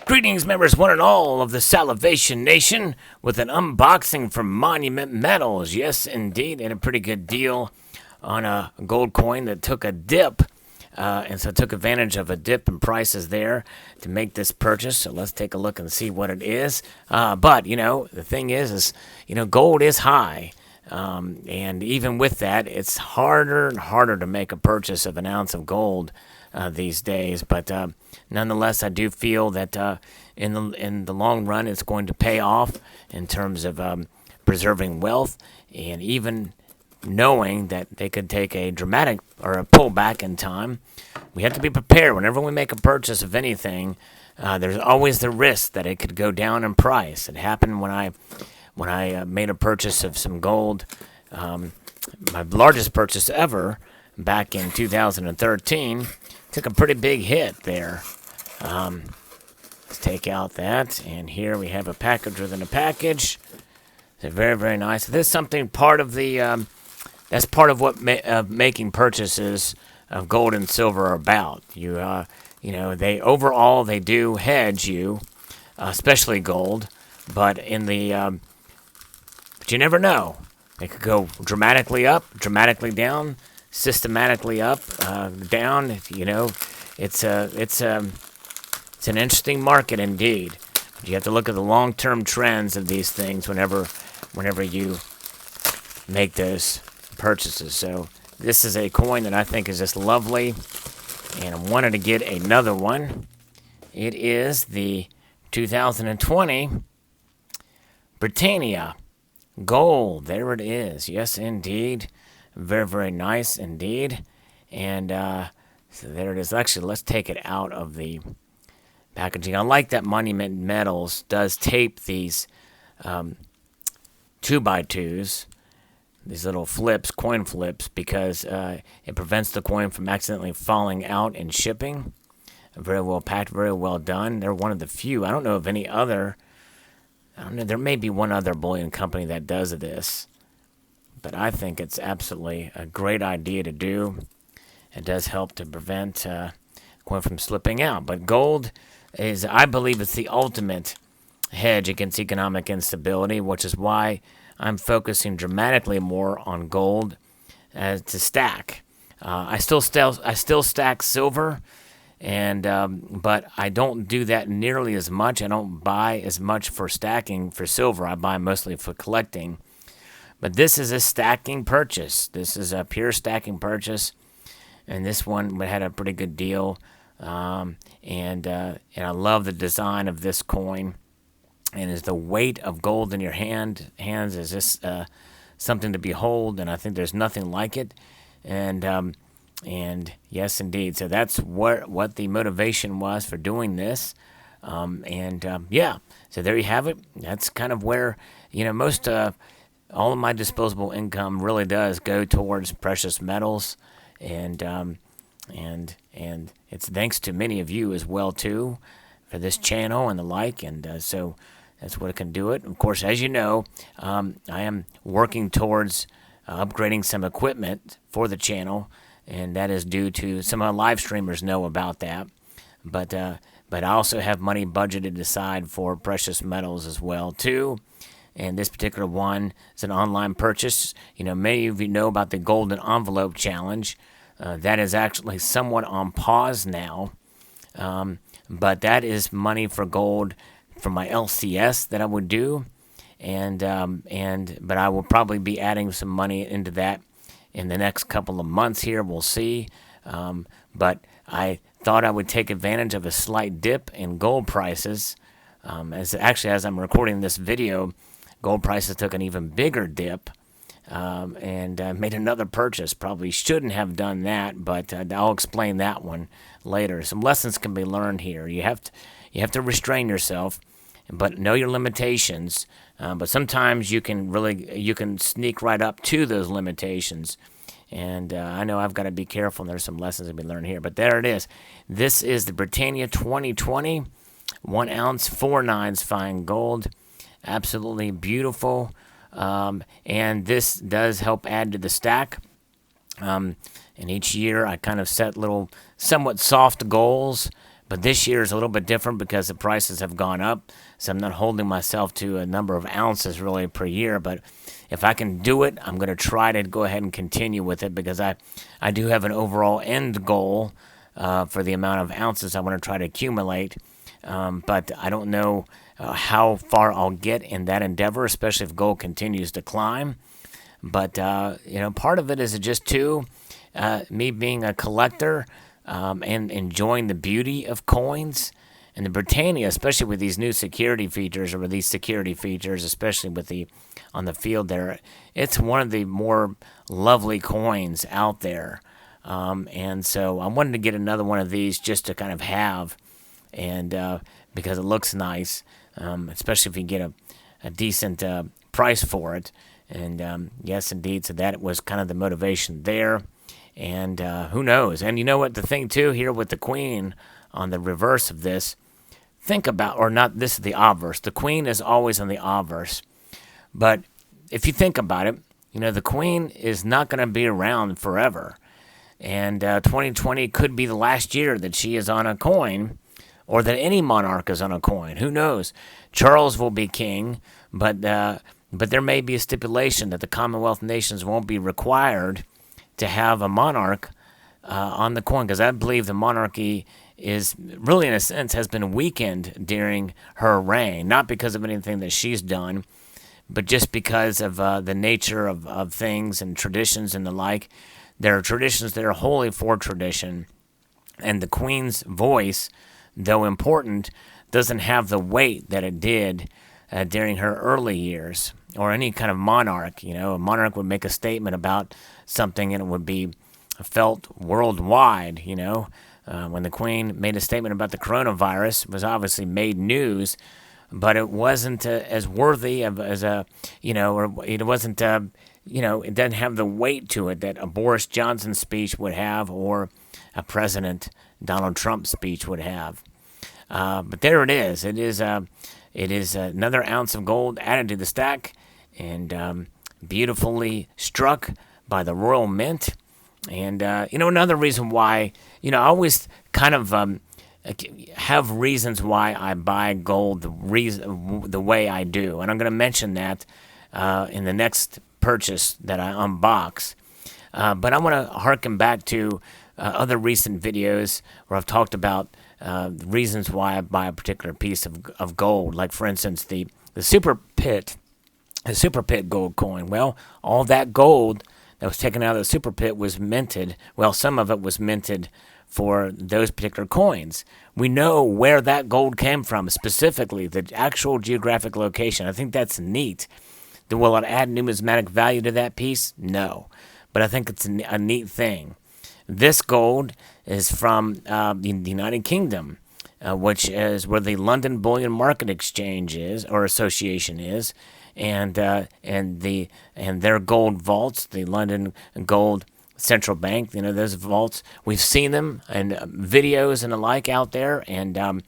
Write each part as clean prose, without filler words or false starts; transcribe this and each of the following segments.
Greetings, members one and all of the Salivation Nation, with an unboxing from Monument Metals. Yes, indeed, and a pretty good deal on a gold coin that took a dip, and so took advantage of a dip in prices there to make this purchase. So let's take a look and see what it is. But, the thing is, gold is high. And even with that, it's harder and harder to make a purchase of an ounce of gold these days. But nonetheless, I do feel that in the long run, it's going to pay off in terms of preserving wealth, and even knowing that they could take a dramatic or a pullback in time. We have to be prepared whenever we make a purchase of anything. There's always the risk that it could go down in price. It happened when I made a purchase of some gold, my largest purchase ever, back in 2013. Took a pretty big hit there. Let's take out that, and here we have a package within a package. It's very, very nice. This is something part of the, that's part of what making purchases of gold and silver are about. They do hedge you, especially gold, but but you never know. It could go dramatically up, dramatically down, systematically up, down. It's an interesting market indeed. You have to look at the long-term trends of these things whenever you make those purchases. So this is a coin that I think is just lovely, and I wanted to get another one. It is the 2020 Britannia Gold. There it is. Yes, indeed. Very, very nice indeed. And so there it is. Actually, let's take it out of the packaging. I like that Monument Metals does tape these 2x2s, these little flips, coin flips, because it prevents the coin from accidentally falling out in shipping. Very well packed, very well done. They're one of the few. I don't know of any other. I don't know. There may be one other bullion company that does this, but I think it's absolutely a great idea to do. It does help to prevent coin from slipping out. But gold is, I believe, it's the ultimate hedge against economic instability, which is why I'm focusing dramatically more on gold to stack. I still stack silver, and but I don't do that nearly as much. I don't buy as much for stacking for silver. I buy mostly for collecting. But this is a stacking purchase. This is a pure stacking purchase, and this one had a pretty good deal. And I love the design of this coin. And is the weight of gold in your hands is just something to behold, and I think there's nothing like it. And yes, indeed. So that's what the motivation was for doing this. So there you have it. That's kind of where most all of my disposable income really does go towards precious metals, and it's thanks to many of you as well too for this channel and the like, and so that's what can do it. Of course, as you know, I am working towards upgrading some equipment for the channel, and that is due to some of our live streamers know about that. But I also have money budgeted aside for precious metals as well too. And this particular one is an online purchase. Many of you know about the Golden Envelope Challenge. That is actually somewhat on pause now. But that is money for gold for my LCS that I would do. But I will probably be adding some money into that in the next couple of months here. We'll see. But I thought I would take advantage of a slight dip in gold prices. As I'm recording this video, gold prices took an even bigger dip, and made another purchase. Probably shouldn't have done that, but I'll explain that one later. Some lessons can be learned here. You have to restrain yourself, but know your limitations. But sometimes you can sneak right up to those limitations. And I know I've got to be careful, and there's some lessons to be learned here. But there it is. This is the Britannia 2020 1 ounce 4/9 fine gold. absolutely beautiful. And this does help add to the stack. And each year I kind of set little somewhat soft goals, but this year is a little bit different because the prices have gone up. So I'm not holding myself to a number of ounces really per year, but if I can do it, I'm going to try to go ahead and continue with it because I do have an overall end goal for the amount of ounces I want to try to accumulate. But I don't know how far I'll get in that endeavor, especially if gold continues to climb. But, part of it is just me being a collector and enjoying the beauty of coins. And the Britannia, especially with these new security features, especially with on the field there, it's one of the more lovely coins out there. And so I wanted to get another one of these just to kind of have, and because it looks nice, especially if you get a decent price for it. And yes, indeed, so that was kind of the motivation there. And who knows? And you know what? The thing, too, here with the Queen on the reverse of this, think about, or not, this is the obverse. The Queen is always on the obverse. But if you think about it, the Queen is not going to be around forever. And 2020 could be the last year that she is on a coin, or that any monarch is on a coin. Who knows? Charles will be king, but there may be a stipulation that the Commonwealth nations won't be required to have a monarch on the coin, because I believe the monarchy is really, in a sense, has been weakened during her reign, not because of anything that she's done, but just because of the nature of things and traditions and the like. There are traditions that are wholly for tradition, and the Queen's voice, though important, doesn't have the weight that it did during her early years, or any kind of monarch. A monarch would make a statement about something and it would be felt worldwide. When the Queen made a statement about the coronavirus, it was obviously made news, but it wasn't as worthy of as a, or it wasn't, it doesn't have the weight to it that a Boris Johnson speech would have, or a President Donald Trump speech would have. But there it is. It is another ounce of gold added to the stack, and beautifully struck by the Royal Mint. And another reason why, I always kind of have reasons why I buy gold the way I do, and I'm going to mention that in the next purchase that I unbox. But I want to harken back to other recent videos where I've talked about reasons why I buy a particular piece of gold. Like, for instance, the Super Pit gold coin. Well, all that gold that was taken out of the Super Pit was minted. Well, some of it was minted for those particular coins. We know where that gold came from, specifically the actual geographic location. I think that's neat. Will it add numismatic value to that piece? No. But I think it's a neat thing. This gold is from the United Kingdom, which is where the London Bullion Market Exchange is, or Association is, and their gold vaults, the London Gold Central Bank. Those vaults, we've seen them in videos and the like out there, and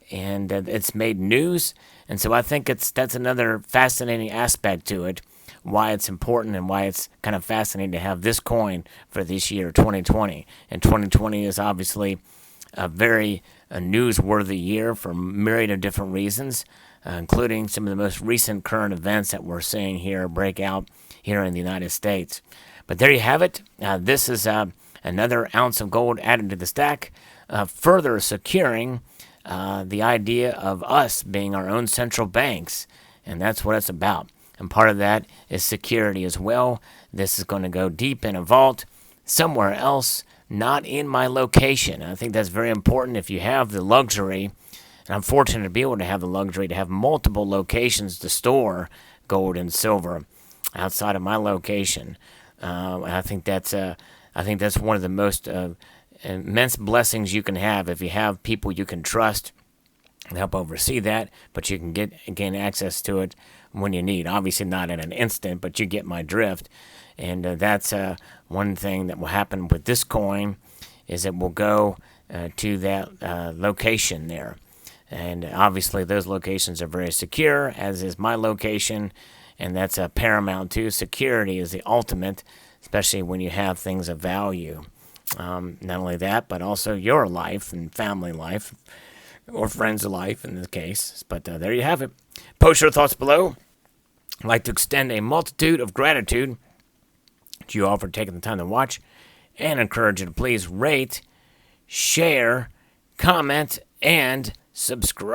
it's made news. And so I think that's another fascinating aspect to it, why it's important and why it's kind of fascinating to have this coin for this year, 2020. And 2020 is obviously a very newsworthy year for a myriad of different reasons, including some of the most recent current events that we're seeing here break out here in the United States. But there you have it. This is another ounce of gold added to the stack, further securing the idea of us being our own central banks, and that's what it's about. And part of that is security as well. This is going to go deep in a vault somewhere else, not in my location. I think that's very important. If you have the luxury, and I'm fortunate to be able to have the luxury to have multiple locations to store gold and silver outside of my location, I think that's one of the most immense blessings you can have if you have people you can trust and help oversee that, but you can gain access to it when you need. Obviously not in an instant, but you get my drift. And that's one thing that will happen with this coin, is it will go to that location there. And obviously, those locations are very secure, as is my location, and that's paramount too. Security is the ultimate, especially when you have things of value. Not only that, but also your life and family life, or friends' life in this case. But there you have it. Post your thoughts below. I'd like to extend a multitude of gratitude to you all for taking the time to watch, and encourage you to please rate, share, comment, and subscribe.